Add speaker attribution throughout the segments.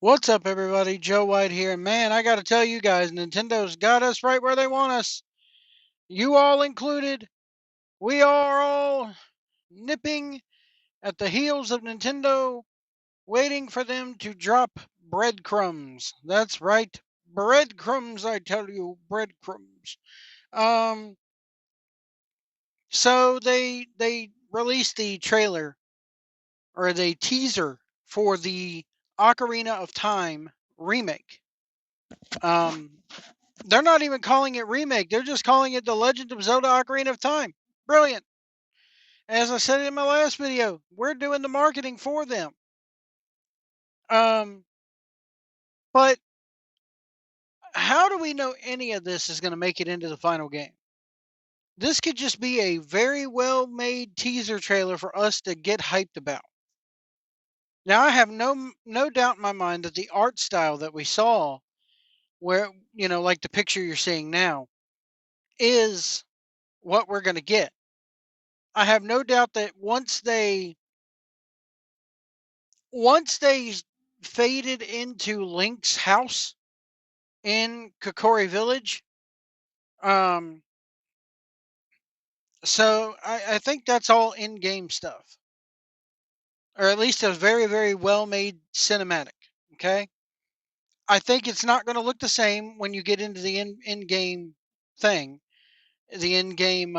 Speaker 1: What's up, everybody? Joe White here. And man, I got to tell you guys, Nintendo's got us right where they want us. You all included. We are all nipping at the heels of Nintendo, waiting for them to drop breadcrumbs. That's right. Breadcrumbs, I tell you, breadcrumbs. Um, so they released the trailer or the teaser for the Ocarina of Time remake. Um, They're not even calling it remake. They're just calling it The Legend of Zelda Ocarina of Time. Brilliant. As I said in my last video, we're doing the marketing for them. Um, but how do we know any of this is going to make it into the final game? This could just be a very well made teaser trailer for us to get hyped about. Now, I have no doubt in my mind that the art style that we saw, where like the picture you're seeing now, is what we're going to get. I have no doubt that once they faded into Link's house in Kokori Village, um, so I think that's all in-game stuff, or at least a very, very well-made cinematic. Okay, I think it's not going to look the same when you get into the in-game thing, the in-game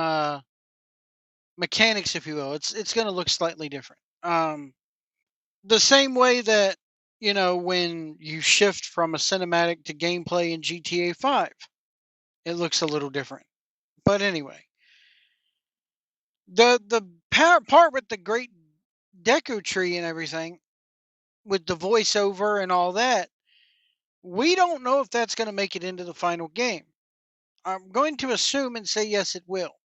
Speaker 1: mechanics, if you will. It's going to look slightly different. The same way that when you shift from a cinematic to gameplay in GTA 5, it looks a little different. But anyway, the part with the great Deku tree and everything, with the voiceover and all that, we don't know if that's going to make it into the final game. I'm going to assume and say yes, it will.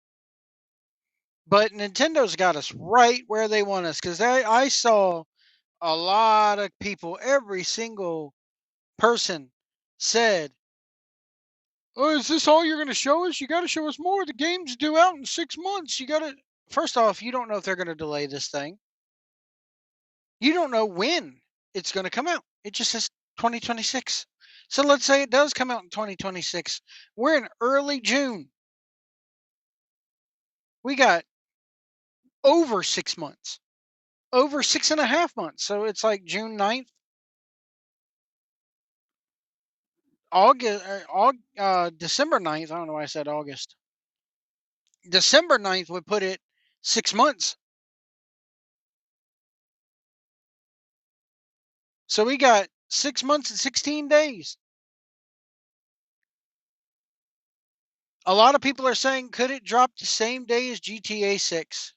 Speaker 1: But Nintendo's got us right where they want us, because I saw a lot of people, every single person said, "Oh, is this all you're going to show us? You got to show us more. The game's due out in 6 months. You got to." First off, you don't know if they're going to delay this thing. You don't know when it's going to come out. It just says 2026. So let's say it does come out in 2026. We're in early June. We got over 6 months, over 6.5 months. So it's like June 9th, December 9th. I don't know why I said August. December 9th would put it 6 months. So we got 6 months and 16 days. A lot of people are saying, could it drop the same day as GTA 6?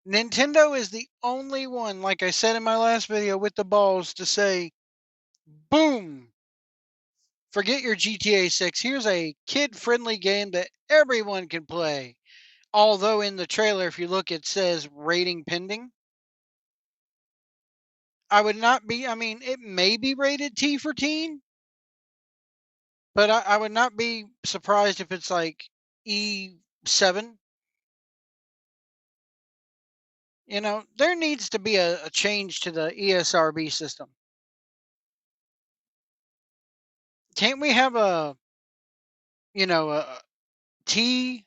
Speaker 1: Nintendo is the only one, like I said in my last video, with the balls to say, boom, forget your GTA 6. Here's a kid friendly game that everyone can play. Although in the trailer, if you look, it says rating pending. I mean, it may be rated T for teen, but I would not be surprised if it's like E7. There needs to be a change to the ESRB system. Can't we have a T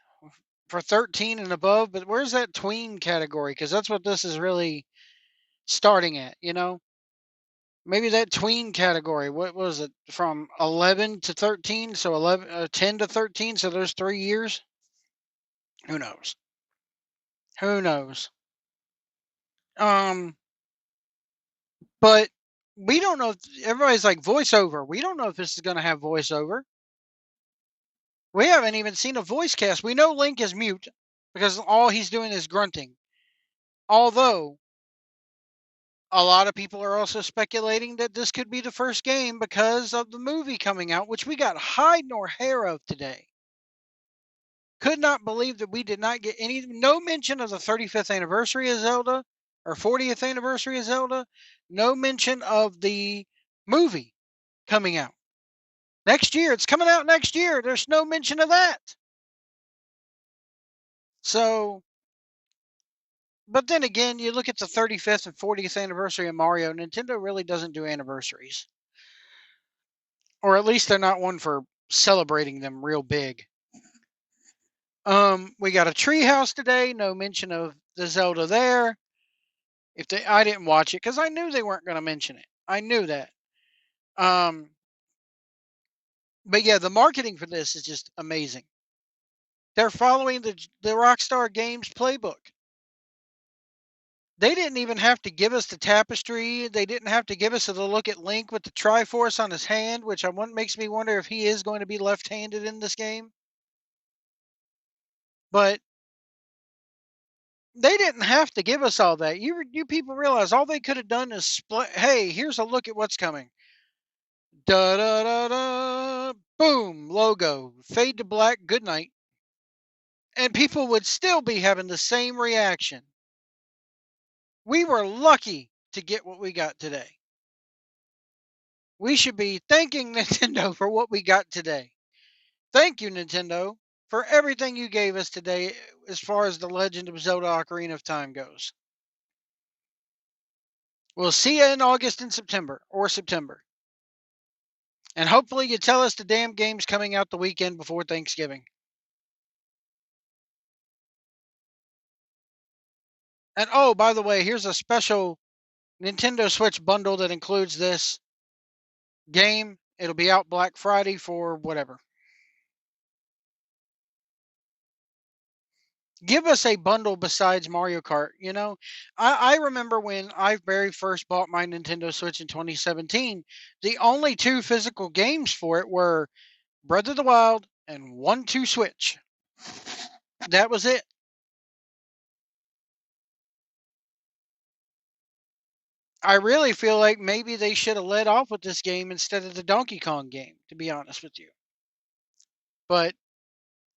Speaker 1: for 13 and above? But where's that tween category? Because that's what this is really starting at. Maybe that tween category. What was it, from 11 to 13? So 10 to 13. So there's 3 years. Who knows? Who knows? Um, but we don't know. Everybody's like voiceover. We don't know if this is going to have voiceover. We haven't even seen a voice cast. We know Link is mute because all he's doing is grunting. Although a lot of people are also speculating that this could be the first game because of the movie coming out, which we got hide nor hair of today. Could not believe that we did not get no mention of the 35th anniversary of Zelda or 40th anniversary of Zelda. No mention of the movie coming out next year. It's coming out next year. There's no mention of that. So But then again, you look at the 35th and 40th anniversary of Mario, Nintendo really doesn't do anniversaries. Or at least they're not one for celebrating them real big. We got a treehouse today, no mention of the Zelda there. I didn't watch it because I knew they weren't going to mention it. I knew that. Um, but yeah, the marketing for this is just amazing. They're following the Rockstar Games playbook. They didn't even have to give us the tapestry. They didn't have to give us the look at Link with the Triforce on his hand, which makes me wonder if he is going to be left-handed in this game. But they didn't have to give us all that. You people realize all they could have done is split. Hey, here's a look at what's coming. Da da da da. Boom. Logo. Fade to black. Good night. And people would still be having the same reaction. We were lucky to get what we got today. We should be thanking Nintendo for what we got today. Thank you, Nintendo, for everything you gave us today as far as The Legend of Zelda Ocarina of Time goes. We'll see you in August and September, or September. And hopefully you tell us the damn game's coming out the weekend before Thanksgiving. And oh, by the way, here's a special Nintendo Switch bundle that includes this game. It'll be out Black Friday for whatever. Give us a bundle besides Mario Kart. I remember when I very first bought my Nintendo Switch in 2017, the only two physical games for it were Breath of the Wild and 1-2 Switch. That was it. I really feel like maybe they should have led off with this game instead of the Donkey Kong game, to be honest with you. But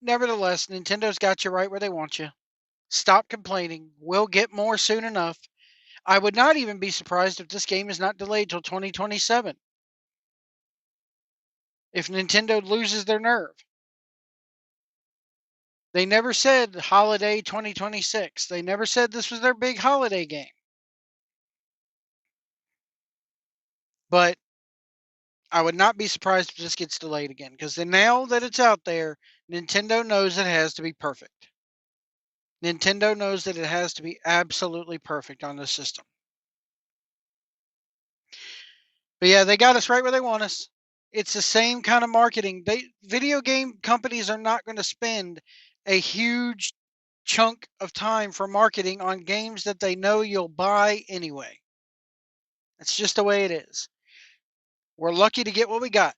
Speaker 1: nevertheless, Nintendo's got you right where they want you. Stop complaining. We'll get more soon enough. I would not even be surprised if this game is not delayed till 2027. If Nintendo loses their nerve. They never said holiday 2026. They never said this was their big holiday game. But I would not be surprised if this gets delayed again because now that it's out there, Nintendo knows it has to be perfect. Nintendo knows that it has to be absolutely perfect on this system. But yeah, they got us right where they want us. It's the same kind of marketing. Video game companies are not going to spend a huge chunk of time for marketing on games that they know you'll buy anyway. It's just the way it is. We're lucky to get what we got.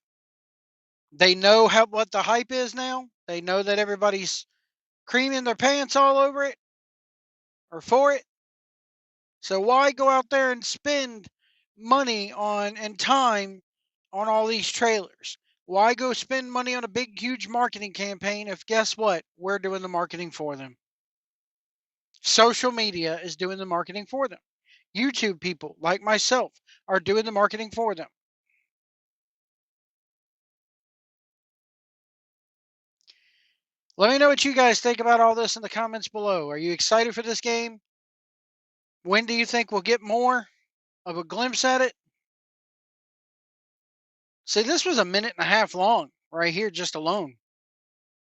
Speaker 1: They know what the hype is now. They know that everybody's creaming their pants all over it or for it. So why go out there and spend money on and time on all these trailers? Why go spend money on a big, huge marketing campaign if guess what? We're doing the marketing for them. Social media is doing the marketing for them. YouTube people like myself are doing the marketing for them. Let me know what you guys think about all this in the comments below. Are you excited for this game? When do you think we'll get more of a glimpse at it? See, this was a minute and a half long right here just alone.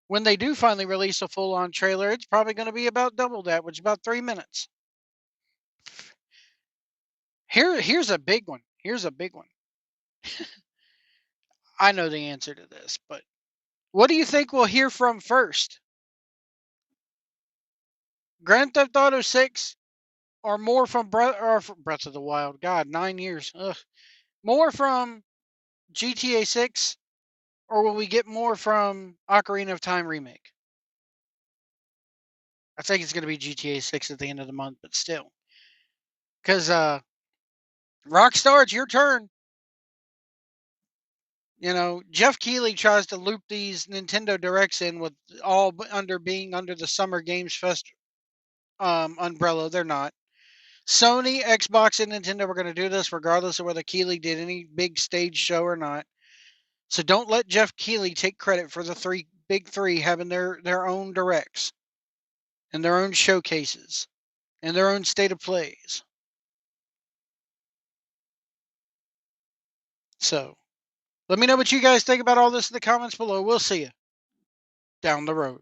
Speaker 1: When they do finally release a full on trailer, it's probably going to be about double that, which is about 3 minutes. Here's a big one. Here's a big one. I know the answer to this, but what do you think we'll hear from first? Grand Theft Auto 6 or more from Breath of the Wild? God, 9 years. Ugh. More from GTA 6 or will we get more from Ocarina of Time remake? I think it's going to be GTA 6 at the end of the month, but still. Because Rockstar, it's your turn. Jeff Keighley tries to loop these Nintendo Directs in with all being under the Summer Games Fest umbrella. They're not. Sony, Xbox, and Nintendo were going to do this regardless of whether Keighley did any big stage show or not. So don't let Jeff Keighley take credit for the big three having their own directs and their own showcases in their own state of plays. So let me know what you guys think about all this in the comments below. We'll see you down the road.